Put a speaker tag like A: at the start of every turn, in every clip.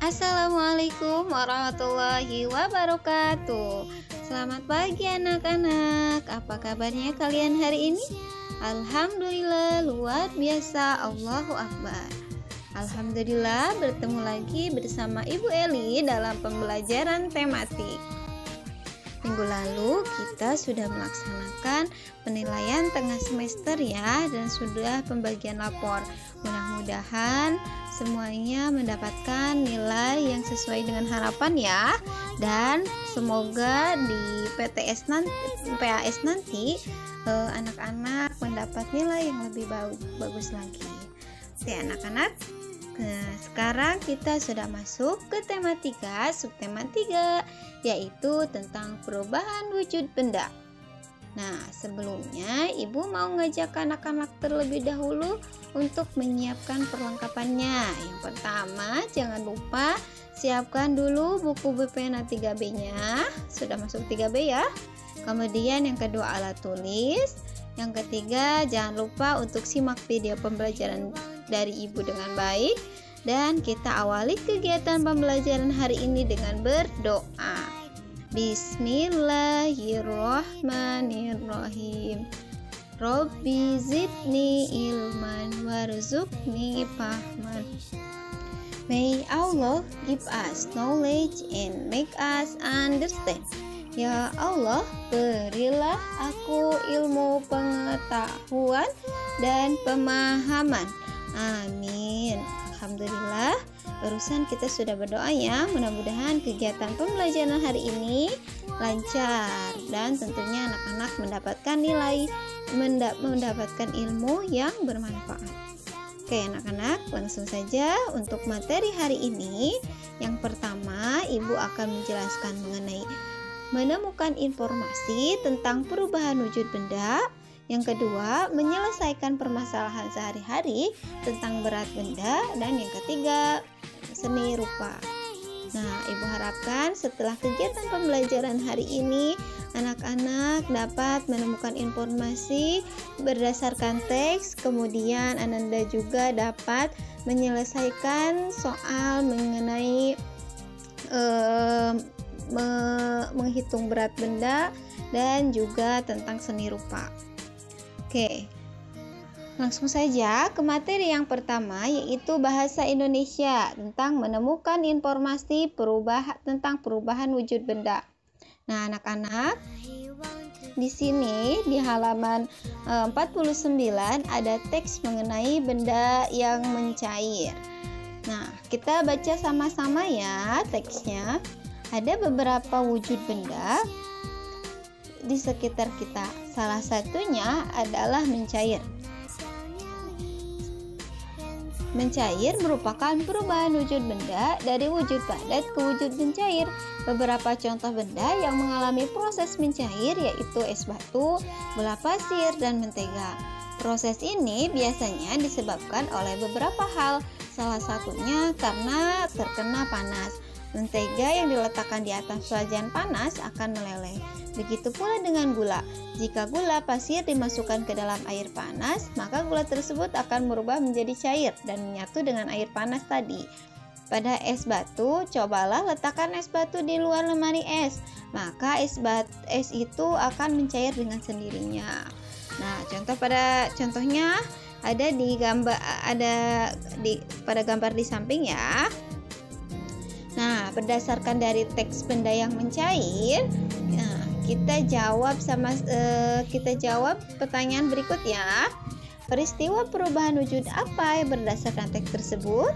A: Assalamualaikum warahmatullahi wabarakatuh. Selamat pagi anak-anak. Apa kabarnya kalian hari ini? Alhamdulillah luar biasa. Allahu Akbar. Alhamdulillah bertemu lagi bersama Ibu Eli dalam pembelajaran tematik. Minggu lalu kita sudah melaksanakan penilaian tengah semester ya, dan sudah pembagian lapor. Mudah-mudahan semuanya mendapatkan nilai yang sesuai dengan harapan ya, dan semoga di PAS nanti anak-anak mendapat nilai yang lebih bagus lagi. Oke anak-anak, sekarang kita sudah masuk ke tema 3, subtema 3, yaitu tentang perubahan wujud benda. Nah, sebelumnya Ibu mau ngajak anak-anak terlebih dahulu untuk menyiapkan perlengkapannya. Yang pertama, jangan lupa siapkan dulu buku pena 3B-nya. Sudah masuk 3B ya. Kemudian yang kedua, alat tulis. Yang ketiga, jangan lupa untuk simak video pembelajaran dari Ibu dengan baik. Dan kita awali kegiatan pembelajaran hari ini dengan berdoa. Bismillahirrahmanirrahim. Robbi zidni ilman warzuqni fahman. May Allah give us knowledge and make us understand. Ya Allah, berilah aku ilmu, pengetahuan, dan pemahaman. Amin. Alhamdulillah, barusan kita sudah berdoa ya. Mudah-mudahan kegiatan pembelajaran hari ini lancar dan tentunya anak-anak mendapatkan mendapatkan ilmu yang bermanfaat. Oke anak-anak, langsung saja untuk materi hari ini. Yang pertama, Ibu akan menjelaskan mengenai menemukan informasi tentang perubahan wujud benda. Yang kedua, menyelesaikan permasalahan sehari-hari tentang berat benda. Dan yang ketiga, seni rupa. Nah, Ibu harapkan setelah kegiatan pembelajaran hari ini, anak-anak dapat menemukan informasi berdasarkan teks. Kemudian Ananda juga dapat menyelesaikan soal mengenai menghitung berat benda dan juga tentang seni rupa. Oke, langsung saja ke materi yang pertama, yaitu bahasa Indonesia tentang menemukan informasi tentang perubahan wujud benda. Nah, anak-anak, di sini di halaman 49 ada teks mengenai benda yang mencair. Nah, kita baca sama-sama ya teksnya. Ada beberapa wujud benda di sekitar kita. Salah satunya adalah mencair. Mencair merupakan perubahan wujud benda dari wujud padat ke wujud mencair. Beberapa contoh benda yang mengalami proses mencair yaitu es batu, gula pasir, dan mentega. Proses ini biasanya disebabkan oleh beberapa hal. Salah satunya karena terkena panas. Mentega yang diletakkan di atas wajan panas akan meleleh. Begitu pula dengan gula. Jika gula pasir dimasukkan ke dalam air panas, maka gula tersebut akan berubah menjadi cair dan menyatu dengan air panas tadi. Pada es batu, cobalah letakkan es batu di luar lemari es, maka es itu akan mencair dengan sendirinya. Nah, contohnya ada pada gambar di samping ya. Nah, berdasarkan dari teks benda yang mencair, nah, kita jawab pertanyaan berikut ya. Peristiwa perubahan wujud apa berdasarkan teks tersebut?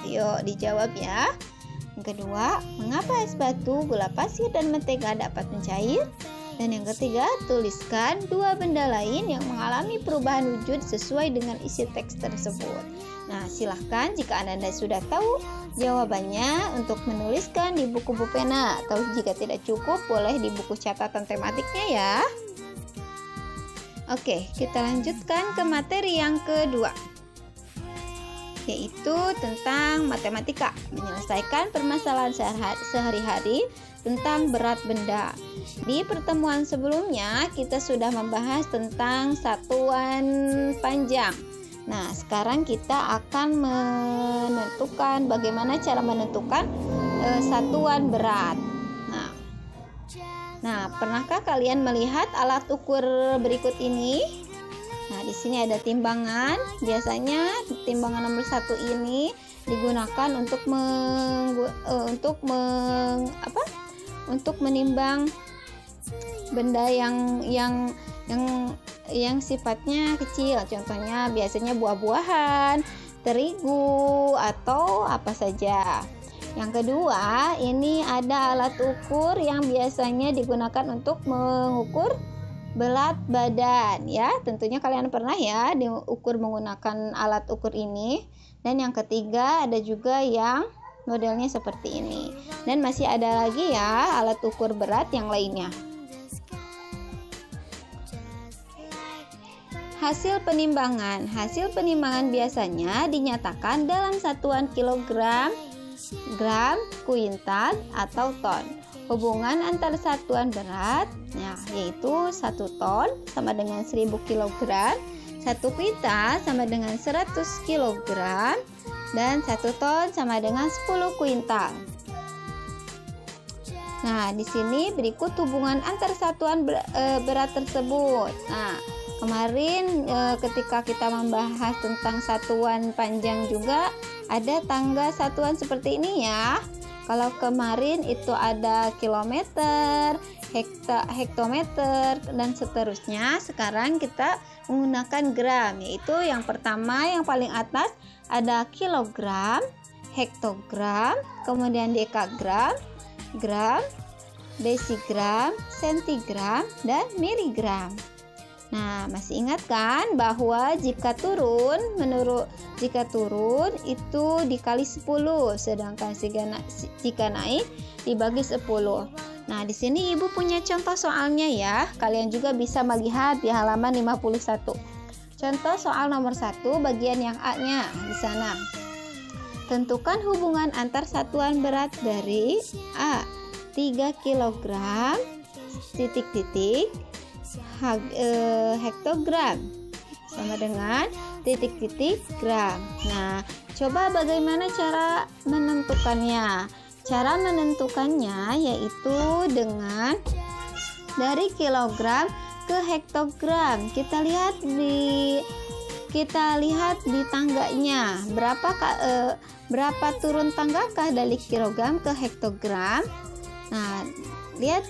A: Yuk dijawab ya. Yang kedua, mengapa es batu, gula pasir, dan mentega dapat mencair? Dan yang ketiga, tuliskan dua benda lain yang mengalami perubahan wujud sesuai dengan isi teks tersebut. Nah, silahkan jika Anda sudah tahu jawabannya untuk menuliskan di buku pena, atau jika tidak cukup boleh di buku catatan tematiknya ya. Oke, kita lanjutkan ke materi yang kedua, yaitu tentang matematika, menyelesaikan permasalahan sehari-hari tentang berat benda. Di pertemuan sebelumnya kita sudah membahas tentang satuan panjang. Nah, sekarang kita akan menentukan bagaimana cara menentukan satuan berat. Nah, pernahkah kalian melihat alat ukur berikut ini? Nah, di sini ada timbangan. Biasanya timbangan nomor 1 ini digunakan untuk menimbang benda yang sifatnya kecil. Contohnya biasanya buah-buahan, terigu, atau apa saja. Yang kedua, ini ada alat ukur yang biasanya digunakan untuk mengukur berat badan ya. Tentunya kalian pernah ya diukur menggunakan alat ukur ini. Dan yang ketiga, ada juga yang modelnya seperti ini. Dan masih ada lagi ya alat ukur berat yang lainnya. Hasil penimbangan. Hasil penimbangan biasanya dinyatakan dalam satuan kilogram, gram, kuintal, atau ton. Hubungan antar satuan berat yaitu 1 ton sama dengan 1000 kg, 1 kuintal sama dengan 100 kg, dan 1 ton sama dengan 10 kuintal. Nah, di sini berikut hubungan antar satuan berat tersebut. Nah, kemarin ketika kita membahas tentang satuan panjang juga ada tangga satuan seperti ini ya. Kalau kemarin itu ada kilometer, hektometer, dan seterusnya. Sekarang kita menggunakan gram, yaitu yang pertama yang paling atas ada kilogram, hektogram, kemudian dekagram, gram, desigram, sentigram, dan miligram. Nah, masih ingat kan bahwa jika turun itu dikali 10, sedangkan jika naik dibagi 10. Nah, di sini Ibu punya contoh soalnya ya. Kalian juga bisa melihat di halaman 51. Contoh soal nomor 1 bagian yang A-nya di sana. Tentukan hubungan antar satuan berat dari A. 3 kg titik-titik hektogram sama dengan titik-titik gram. Nah, coba bagaimana cara menentukannya? Cara menentukannya yaitu dengan dari kilogram ke hektogram. Kita lihat di tangganya. Berapa turun tanggakah dari kilogram ke hektogram? Nah, lihat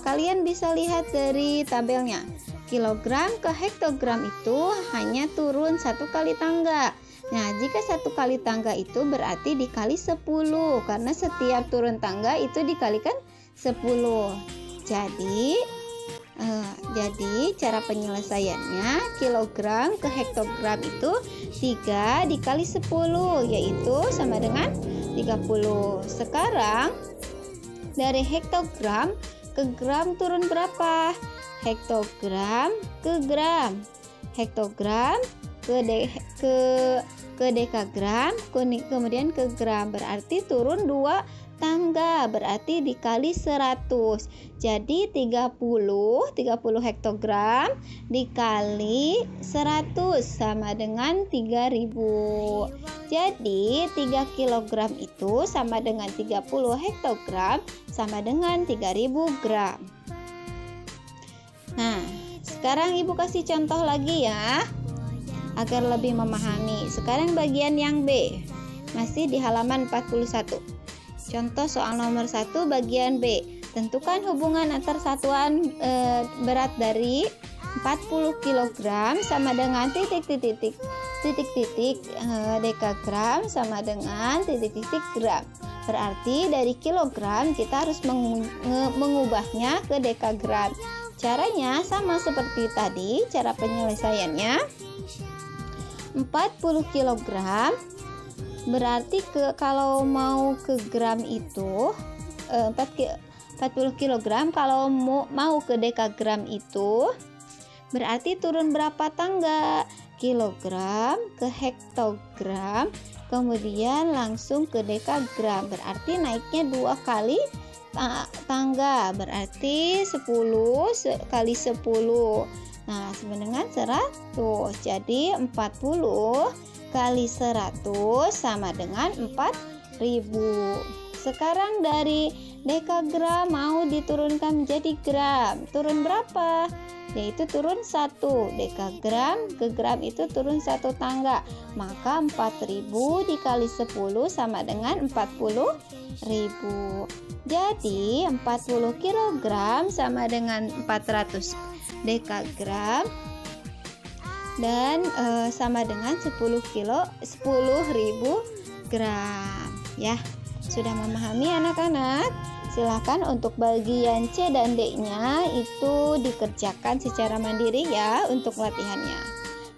A: kalian bisa lihat dari tabelnya. Kilogram ke hektogram itu hanya turun 1 kali tangga. Nah, jika 1 kali tangga itu berarti dikali 10, karena setiap turun tangga itu dikalikan 10. Jadi cara penyelesaiannya kilogram ke hektogram itu 3 dikali 10, yaitu sama dengan 30. Sekarang dari hektogram ke gram turun berapa? Hektogram ke gram, hektogram ke dekagram, kemudian ke gram, berarti turun 2 tangga, berarti dikali 100. Jadi 30 hektogram dikali 100 sama dengan 3000. Jadi 3 kilogram itu sama dengan 30 hektogram sama dengan 3000 gram. Nah, sekarang Ibu kasih contoh lagi ya agar lebih memahami. Sekarang bagian yang B, masih di halaman 41. Contoh soal nomor 1 bagian B. Tentukan hubungan antar satuan berat dari 40 kg sama dengan titik-titik dekagram sama dengan titik-titik gram. Berarti dari kilogram kita harus mengubahnya ke dekagram. Caranya sama seperti tadi, cara penyelesaiannya 40 kg berarti kalau mau ke gram itu 40 kg, kalau mau ke dekagram itu berarti turun berapa tangga? Kilogram ke hektogram, kemudian langsung ke dekagram, berarti naiknya 2 kali tangga, berarti 10 kali 10. Nah, sama dengan 100. Jadi 40 kali 100 sama dengan 4000. Sekarang dari dekagram mau diturunkan menjadi gram. Turun berapa? Yaitu turun 1 dekagram ke gram, itu turun 1 tangga. Maka 4000 dikali 10 sama dengan 40.000. Jadi 40 kilogram sama dengan 400 dekagram dan sama dengan 10.000 gram ya. Sudah memahami anak-anak? Silakan untuk bagian C dan D-nya itu dikerjakan secara mandiri ya untuk latihannya.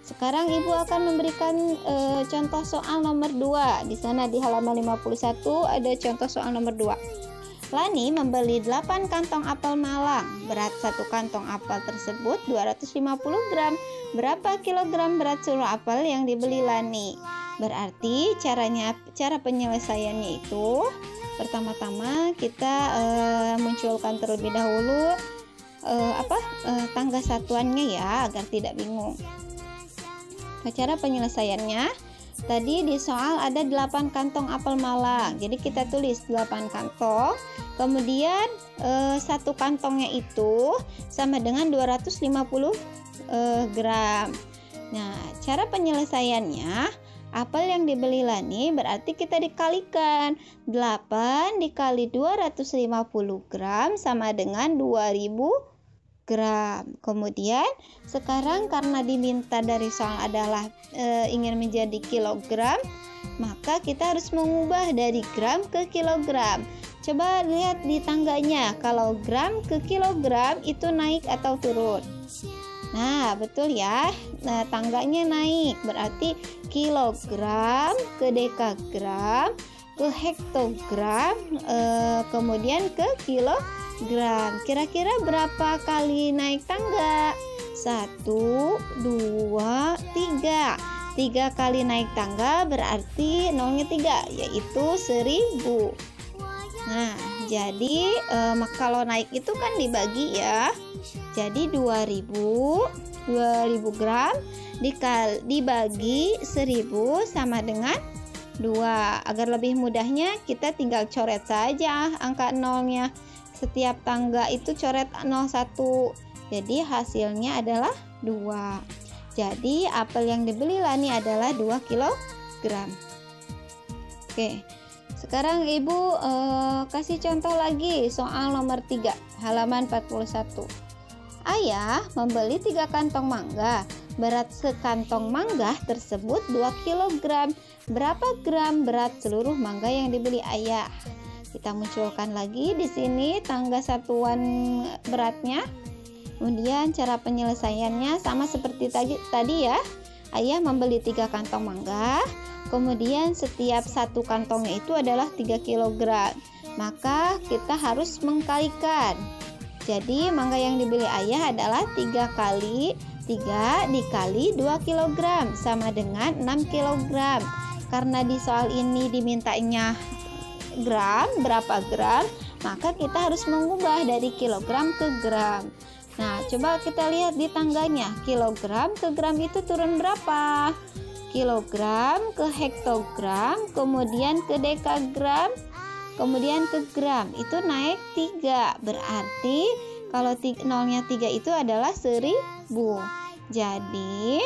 A: Sekarang Ibu akan memberikan contoh soal nomor 2. Di sana di halaman 51 ada contoh soal nomor 2. Lani membeli 8 kantong apel Malang. Berat satu kantong apel tersebut 250 gram. Berapa kilogram berat seluruh apel yang dibeli Lani? Berarti cara penyelesaiannya itu pertama-tama kita munculkan terlebih dahulu tangga satuannya ya, agar tidak bingung. Cara penyelesaiannya tadi di soal ada 8 kantong apel Malang. Jadi kita tulis 8 kantong. Kemudian satu kantongnya itu sama dengan 250 gram. Nah, cara penyelesaiannya, apel yang dibeli Lani berarti kita dikalikan 8 dikali 250 gram sama dengan 2000 gram. Kemudian sekarang karena diminta dari soal adalah ingin menjadi kilogram, maka kita harus mengubah dari gram ke kilogram. Coba lihat di tangganya, kalau gram ke kilogram itu naik atau turun? Nah, betul ya. Nah, tangganya naik, berarti kilogram ke dekagram ke hektogram, kemudian ke kilogram. Kira-kira berapa kali naik tangga? 1, 2, 3. 3 kali naik tangga berarti nolnya 3, yaitu 1000. Nah, jadi kalau naik itu kan dibagi ya. Jadi 2000 gram dibagi 1000 sama dengan 2. Agar lebih mudahnya kita tinggal coret saja angka nolnya. Setiap tangga itu coret 01. Jadi hasilnya adalah 2. Jadi apel yang dibeli Lani adalah 2 kilogram. Oke. Sekarang Ibu kasih contoh lagi soal nomor 3, halaman 41. Ayah membeli 3 kantong mangga. Berat sekantong mangga tersebut 2 kilogram. Berapa gram berat seluruh mangga yang dibeli ayah? Kita munculkan lagi di sini tangga satuan beratnya. Kemudian cara penyelesaiannya sama seperti tadi ya. Ayah membeli 3 kantong mangga. Kemudian setiap satu kantongnya itu adalah 3 kg. Maka kita harus mengkalikan. Jadi mangga yang dibeli ayah adalah 3 kali 3 dikali 2 kg sama dengan 6 kg. Karena di soal ini dimintanya gram, berapa gram, maka kita harus mengubah dari kilogram ke gram. Nah, coba kita lihat di tangganya. Kilogram ke gram itu turun berapa? Kilogram ke hektogram, kemudian ke dekagram, kemudian ke gram, itu naik 3. Berarti kalau nolnya 3 itu adalah 1000. Jadi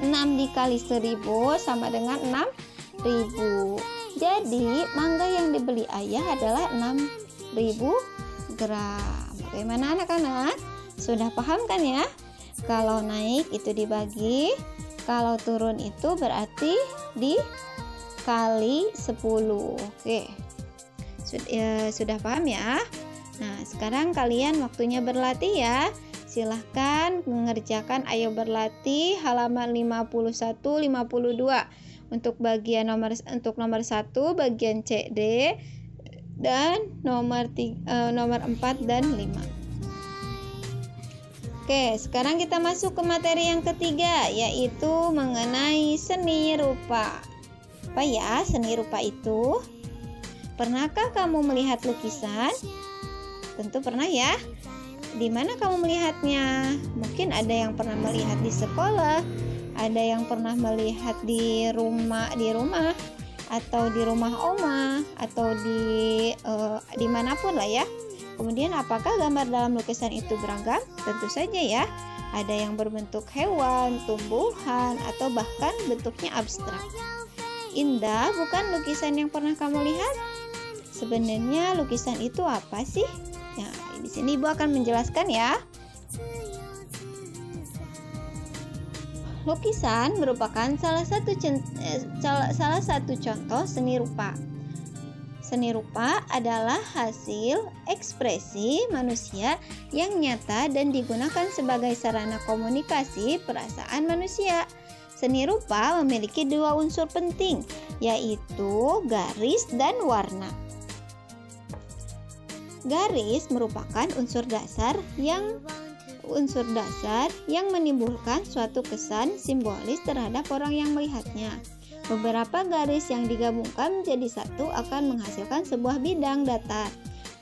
A: 6 dikali 1000 sama dengan 6000. Jadi mangga yang dibeli ayah adalah 6000 gram. Bagaimana anak-anak? Sudah paham kan ya? Kalau naik itu dibagi, kalau turun itu berarti dikali 10. Oke. Sudah paham ya? Nah, sekarang kalian waktunya berlatih ya. Silahkan mengerjakan ayo berlatih halaman 51 52. Untuk nomor 1 bagian C D dan nomor 4 dan 5. Oke, sekarang kita masuk ke materi yang ketiga, yaitu mengenai seni rupa. Apa ya seni rupa itu? Pernahkah kamu melihat lukisan? Tentu pernah ya. Di mana kamu melihatnya? Mungkin ada yang pernah melihat di sekolah, ada yang pernah melihat di rumah atau di rumah oma, atau di manapun lah ya. Kemudian apakah gambar dalam lukisan itu beragam? Tentu saja ya. Ada yang berbentuk hewan, tumbuhan, atau bahkan bentuknya abstrak. Indah bukan lukisan yang pernah kamu lihat? Sebenarnya lukisan itu apa sih? Nah, di sini Ibu akan menjelaskan ya. Lukisan merupakan salah satu contoh seni rupa. Seni rupa adalah hasil ekspresi manusia yang nyata dan digunakan sebagai sarana komunikasi perasaan manusia. Seni rupa memiliki dua unsur penting, yaitu garis dan warna. Garis merupakan unsur dasar yang menimbulkan suatu kesan simbolis terhadap orang yang melihatnya. Beberapa garis yang digabungkan menjadi satu akan menghasilkan sebuah bidang datar.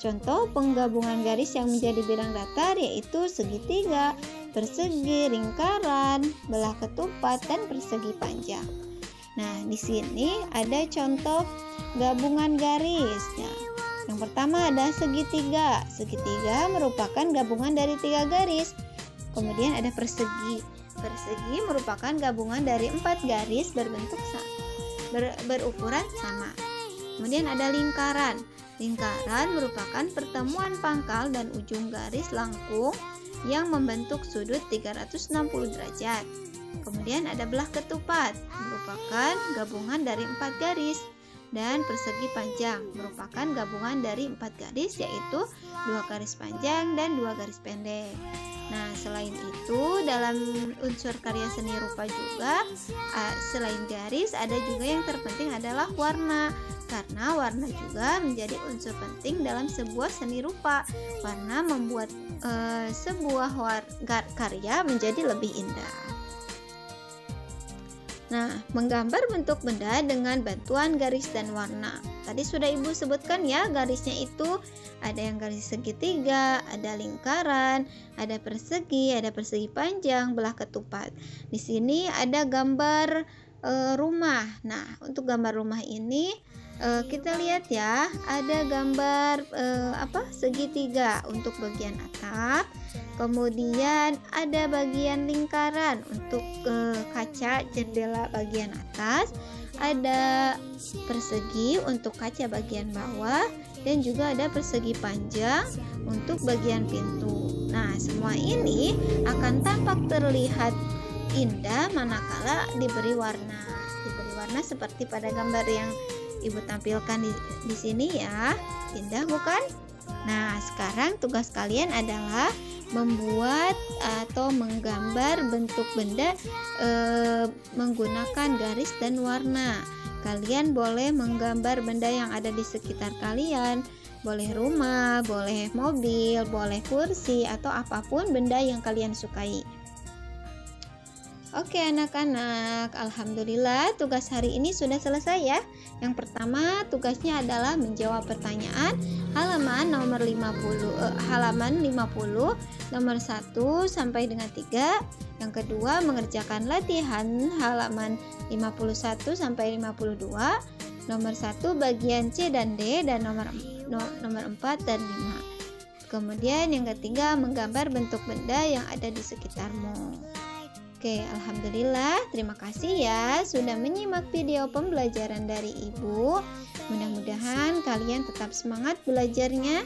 A: Contoh penggabungan garis yang menjadi bidang datar yaitu segitiga, persegi, lingkaran, belah ketupat, dan persegi panjang. Nah, di sini ada contoh gabungan garis. Nah, yang pertama ada segitiga. Segitiga merupakan gabungan dari 3 garis. Kemudian ada persegi. Persegi merupakan gabungan dari 4 garis berukuran sama. Kemudian ada lingkaran. Lingkaran merupakan pertemuan pangkal dan ujung garis langkung yang membentuk sudut 360 derajat. Kemudian ada belah ketupat, merupakan gabungan dari 4 garis. Dan persegi panjang merupakan gabungan dari 4 garis, yaitu 2 garis panjang dan 2 garis pendek. Nah, selain itu dalam unsur karya seni rupa juga selain garis ada juga yang terpenting adalah warna, karena warna juga menjadi unsur penting dalam sebuah seni rupa. Warna membuat sebuah karya menjadi lebih indah. Nah, menggambar bentuk benda dengan bantuan garis dan warna. Tadi sudah Ibu sebutkan ya, garisnya itu ada yang garis segitiga, ada lingkaran, ada persegi panjang, belah ketupat. Di sini ada gambar rumah. Nah, untuk gambar rumah ini kita lihat ya, ada gambar segitiga untuk bagian atap. Kemudian ada bagian lingkaran untuk kaca jendela bagian atas, ada persegi untuk kaca bagian bawah, dan juga ada persegi panjang untuk bagian pintu. Nah, semua ini akan tampak terlihat indah manakala diberi warna. Diberi warna seperti pada gambar yang Ibu tampilkan di sini ya. Indah bukan? Nah, sekarang tugas kalian adalah membuat atau menggambar bentuk benda menggunakan garis dan warna. Kalian boleh menggambar benda yang ada di sekitar kalian, boleh rumah, boleh mobil, boleh kursi, atau apapun benda yang kalian sukai. Oke anak-anak, alhamdulillah tugas hari ini sudah selesai ya. Yang pertama tugasnya adalah menjawab pertanyaan halaman 50 nomor 1 sampai dengan 3. Yang kedua mengerjakan latihan halaman 51 sampai 52. Nomor 1 bagian C dan D, dan nomor 4 dan 5. Kemudian yang ketiga menggambar bentuk benda yang ada di sekitarmu. Oke, alhamdulillah, terima kasih ya sudah menyimak video pembelajaran dari Ibu. Mudah-mudahan kalian tetap semangat belajarnya.